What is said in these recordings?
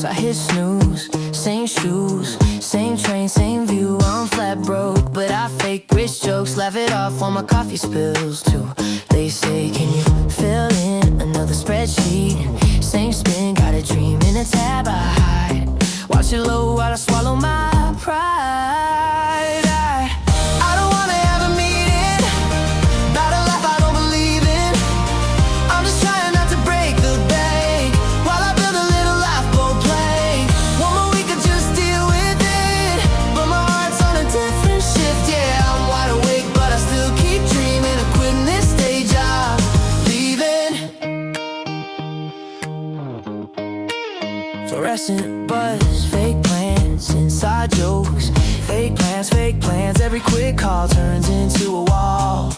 close, I hit snooze. Same shoes, same train, same view. I'm flat broke, but I fake rich jokes. Laugh it off while my coffee spills too. They say, can you fill in another spreadsheet? Same spin, got a dream in a tab I hide. Watch it low while I swallow my pride. I don't wanna have a meeting about a life I don't believe in. I'm just trying not to break the bank while I build a little lifeboat plane. One more week I just deal with it, but my heart's on a different shift. Yeah, I'm wide awake, but I still keep dreaming of quitting this day job, leaving. Fluorescent buzz, fake plans, inside jokes. Fake plans, every quick call turns into a wall.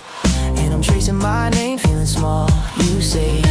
And I'm tracing my name, feeling small. You say